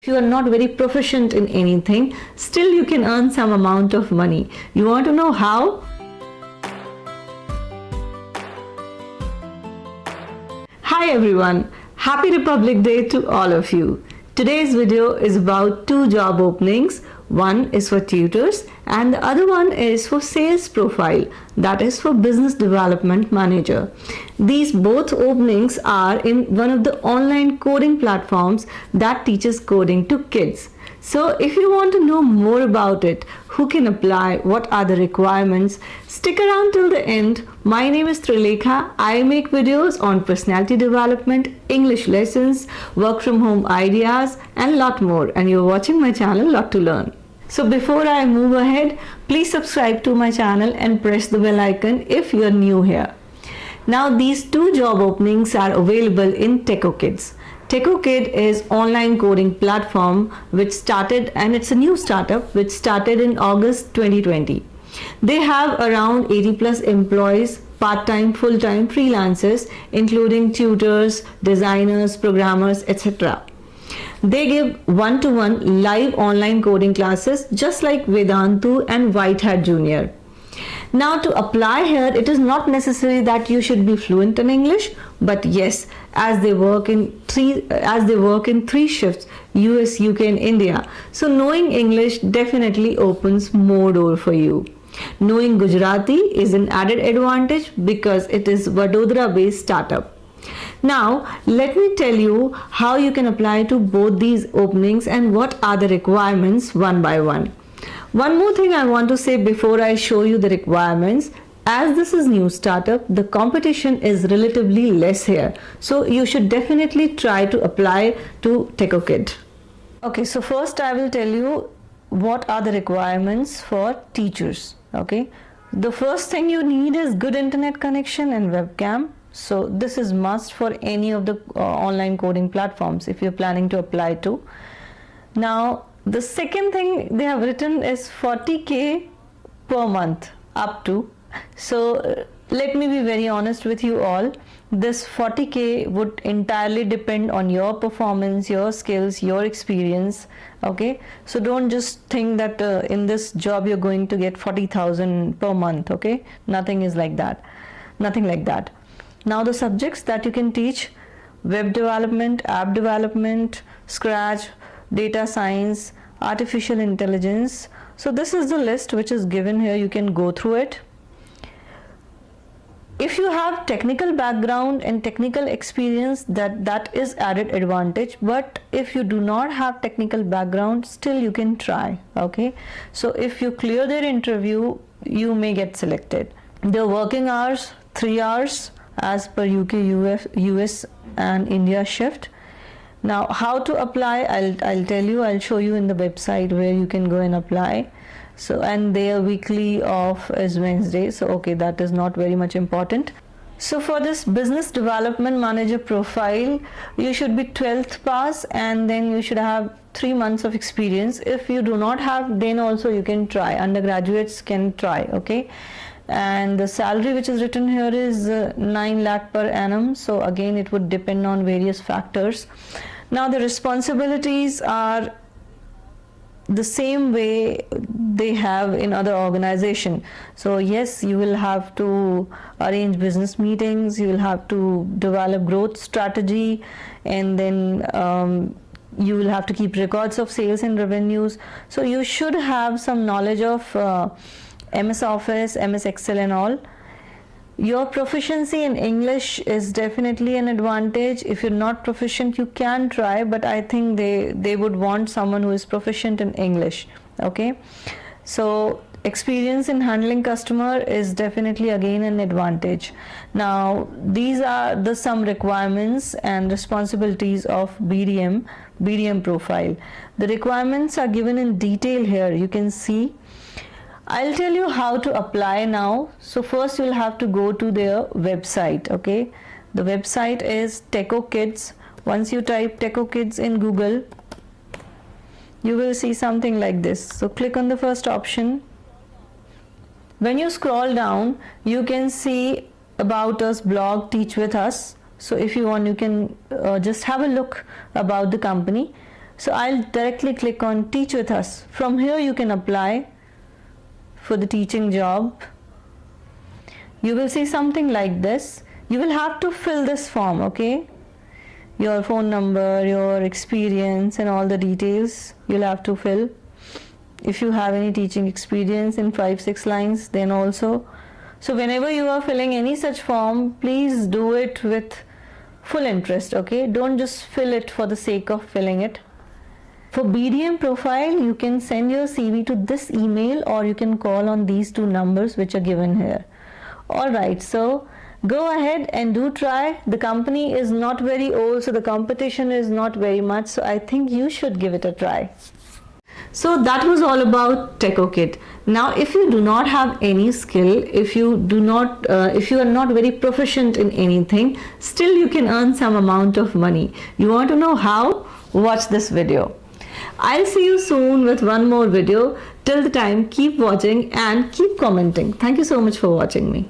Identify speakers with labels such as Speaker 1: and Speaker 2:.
Speaker 1: If you are not very proficient in anything, still you can earn some amount of money. You want to know how? Hi everyone, Happy Republic Day to all of you. Today's video is about two job openings. One is for tutors and the other one is for sales profile, that is for business development manager. These both openings are in one of the online coding platforms that teaches coding to kids. So if you want to know more about it, who can apply, what are the requirements, stick around till the end. My name is Trilekha. I make videos on personality development, English lessons, work from home ideas and lot more, and you're watching my channel Lot to Learn. So before I move ahead, please subscribe to my channel and press the bell icon if you're new here. Now these two job openings are available in TechoKids. TechoKid is online coding platform which started, and it's a new startup which started in August 2020. They have around 80 plus employees, part-time, full-time freelancers, including tutors, designers, programmers, etc. They give one-to-one live online coding classes just like Vedantu and White Hat Junior. Now to apply here, it is not necessary that you should be fluent in English, but yes, as they work in three shifts, US, UK and India. So knowing English definitely opens more door for you. Knowing Gujarati is an added advantage because it is Vadodara based startup. Now let me tell you how you can apply to both these openings and what are the requirements one by one. One more thing I want to say before I show you the requirements. As this is new startup, the competition is relatively less here. So you should definitely try to apply to TechoKid. Okay, so first I will tell you what are the requirements for teachers. Okay, the first thing you need is good internet connection and webcam. So this is must for any of the online coding platforms if you're planning to apply to. Now the second thing they have written is 40K per month up to. So let me be very honest with you all. This 40K would entirely depend on your performance, your skills, your experience. Okay, so don't just think that in this job you're going to get 40,000 per month. Okay, nothing is like that, nothing like that. Now the subjects that you can teach: web development, app development, Scratch, data science, artificial intelligence. So this is the list which is given here. You can go through it. If you have technical background and technical experience, that is added advantage, but if you do not have technical background, still you can try. Okay, so if you clear their interview, you may get selected. The working hours 3 hours as per UK, US and India shift. Now how to apply, I'll tell you, I'll show you in the website where you can go and apply. So, and their weekly off is Wednesday. So okay, that is not very much important. So for this business development manager profile, you should be 12th pass and then you should have 3 months of experience. If you do not have, then also you can try. Undergraduates can try. Okay, and the salary which is written here is 9 lakh per annum. So again, it would depend on various factors. Now the responsibilities are the same way they have in other organization. So yes, you will have to arrange business meetings, you will have to develop growth strategy, and then you will have to keep records of sales and revenues. So you should have some knowledge of MS Office, MS Excel and all. Your proficiency in English is definitely an advantage. If you're not proficient, you can try, but I think they would want someone who is proficient in English. Okay, so experience in handling customer is definitely again an advantage. Now these are the some requirements and responsibilities of BDM profile. The requirements are given in detail here. You can see. I'll tell you how to apply now. So first you'll have to go to their website. Okay, the website is TechoKids. Once you type TechoKids in Google, you will see something like this. So click on the first option. When you scroll down, you can see about us blog, teach with us. So if you want, you can just have a look about the company. So I'll directly click on Teach with Us. From here you can apply for the teaching job. You will see something like this. You will have to fill this form, okay? Your phone number, your experience and all the details you'll have to fill. If you have any teaching experience in 5-6 lines, then also. So whenever you are filling any such form, please do it with full interest, okay? Don't just fill it for the sake of filling it. For BDM profile, you can send your CV to this email or you can call on these 2 numbers which are given here. Alright, so go ahead and do try. The company is not very old, so the competition is not very much, so I think you should give it a try. So that was all about TechoKit. Now if you do not have any skill, if you are not very proficient in anything, still you can earn some amount of money. You want to know how? Watch this video. I'll see you soon with one more video. Till the time, keep watching and keep commenting. Thank you so much for watching me.